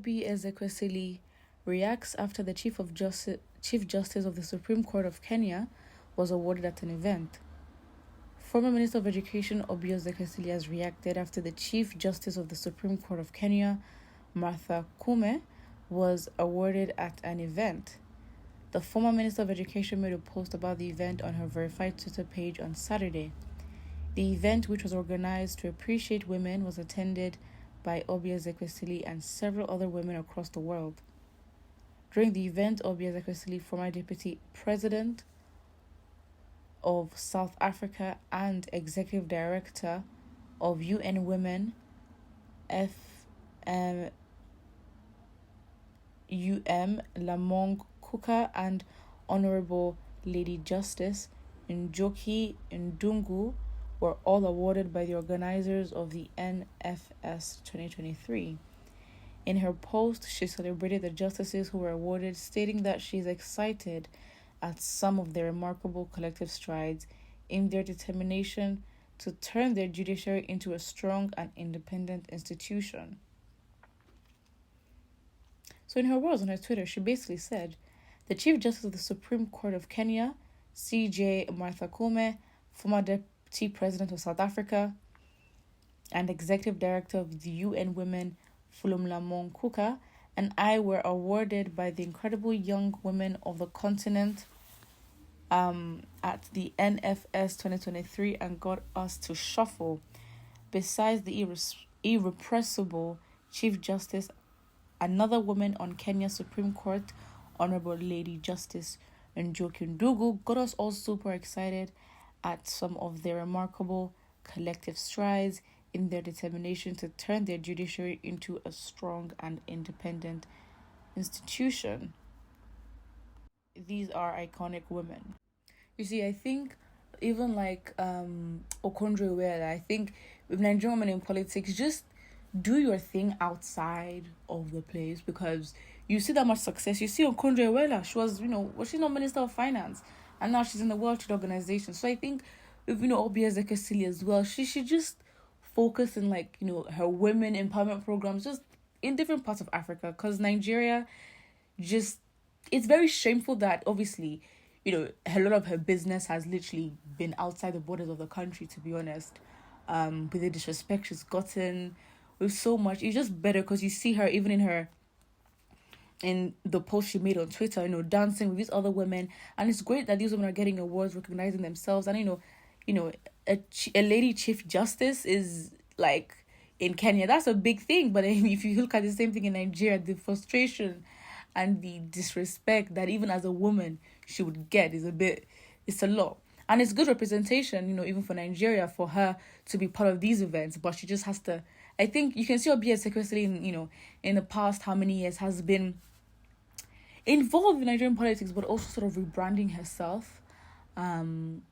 Ezekwesili reacts after the Chief Justice of the Supreme Court of Kenya was awarded at an event. Former Minister of Education Oby Ezekwesili has reacted after the Chief Justice of the Supreme Court of Kenya, Martha Koome, was awarded at an event. The former Minister of Education made a post about the event on her verified Twitter page on Saturday. The event, which was organized to appreciate women, was attended by Oby Ezekwesili and several other women across the world. During the event, Oby Ezekwesili, former Deputy President of South Africa and Executive Director of UN Women, Lamong Kuka, and Honorable Lady Justice Njoki Ndungu were all awarded by the organizers of the NFS 2023. In her post, she celebrated the justices who were awarded, stating that she is excited at some of their remarkable collective strides in their determination to turn their judiciary into a strong and independent institution. So in her words on her Twitter, she basically said, the Chief Justice of the Supreme Court of Kenya, CJ Martha Koome, former Deputy President of South Africa and Executive Director of the UN Women, Lamong Kuka, and I were awarded by the incredible young women of the continent at the NFS 2023 and got us to shuffle. Besides the irrepressible Chief Justice, another woman on Kenya's Supreme Court, Honorable Lady Justice Njoki Ndungu, got us all super excited at some of their remarkable collective strides in their determination to turn their judiciary into a strong and independent institution. These are iconic women. You see, I think even like Okondro-Iweala, I think with Nigerian women in politics, just do your thing outside of the place, because you see that much success. You see Okondro-Iweala, she was she's not Minister of Finance, and now she's in the World Trade Organization. So I think with Oby Ezekwesili as well, she should just focus in her women empowerment programs just in different parts of Africa, because Nigeria it's very shameful that obviously a lot of her business has literally been outside the borders of the country, to be honest. With the disrespect she's gotten, with so much, it's just better because you see her even in the post she made on Twitter, dancing with these other women, and it's great that these women are getting awards, recognizing themselves, and a lady Chief Justice is in Kenya, that's a big thing. But if you look at the same thing in Nigeria, the frustration and the disrespect that even as a woman she would get it's a lot. And it's good representation, even for Nigeria, for her to be part of these events. But she just has to, I think you can see Oby Ezekwesili in the past how many years has been involved in Nigerian politics, but also sort of rebranding herself. And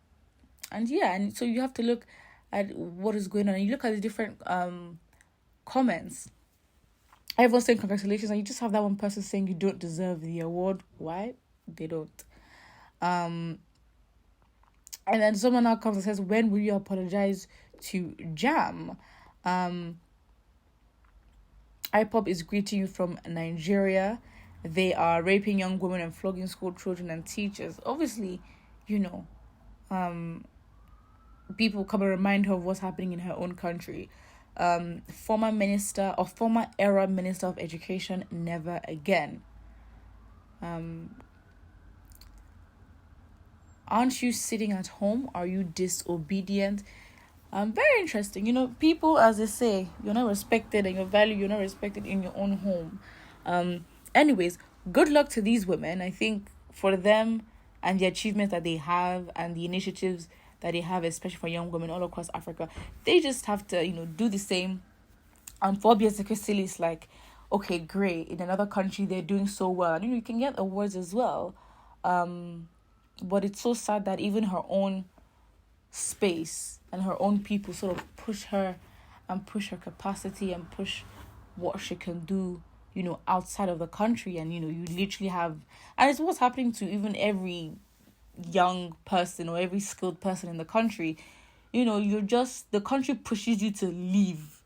so you have to look at what is going on. And you look at the different comments. Everyone's saying congratulations, and you just have that one person saying you don't deserve the award. Why? They don't. And then someone now comes and says, when will you apologize to Jam? IPOP is greeting you from Nigeria. They are raping young women and flogging school children and teachers. Obviously, people come and remind her of what's happening in her own country. Former era Minister of Education, never again. Aren't you sitting at home? Are you disobedient? Very interesting. People, as they say, you're not respected, and your value, you're not respected in your own home. Anyways, good luck to these women. I think for them and the achievements that they have and the initiatives that they have, especially for young women all across Africa, they just have to, do the same. And for Oby Ezekwesili, it's okay, great. In another country, they're doing so well. And, you can get awards as well. But it's so sad that even her own space and her own people sort of push her and push her capacity and push what she can do, outside of the country. And, you literally have... And it's what's happening to even every young person or every skilled person in the country. The country pushes you to leave.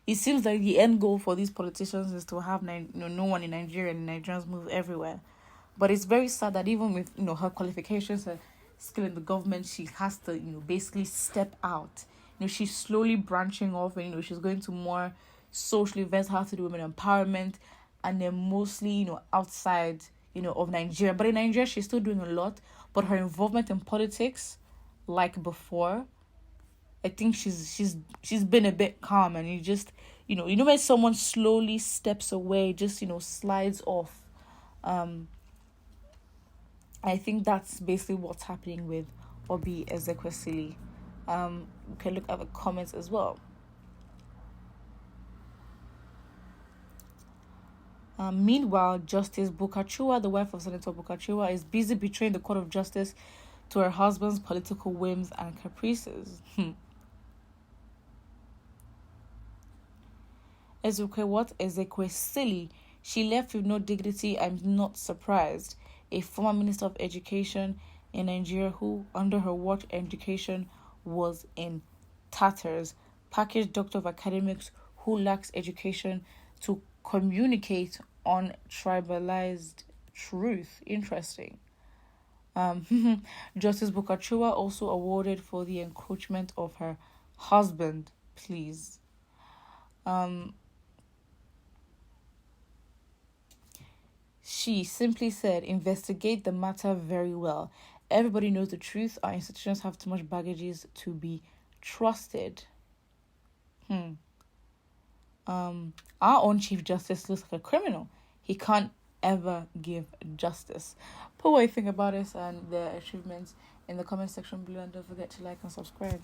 it seems like the end goal for these politicians is to have no one in Nigeria, and Nigerians move everywhere. But it's very sad that even with her qualifications, her skill in the government, she has to basically step out. She's slowly branching off, and she's going to more social events, how to do women empowerment, and then mostly outside of Nigeria. But in Nigeria, she's still doing a lot. But her involvement in politics, like before, I think she's been a bit calm, and you just when someone slowly steps away, just slides off. I think that's basically what's happening with Obi Ezekwesili. We can look at the comments as well. Meanwhile, Justice Bukachua, the wife of Senator Bukachua, is busy betraying the Court of Justice to her husband's political whims and caprices. Ezekwesili, she left with no dignity. I'm not surprised. A former Minister of Education in Nigeria who, under her watch, education was in tatters. Packaged doctor of academics who lacks education to communicate on tribalized truth. Interesting. Justice Bukachua also awarded for the encroachment of her husband. Please. She simply said, investigate the matter very well. Everybody knows the truth. Our institutions have too much baggages to be trusted. Our own Chief Justice looks like a criminal. He can't ever give justice. Put what you think about this and their achievements in the comment section below, and don't forget to like and subscribe.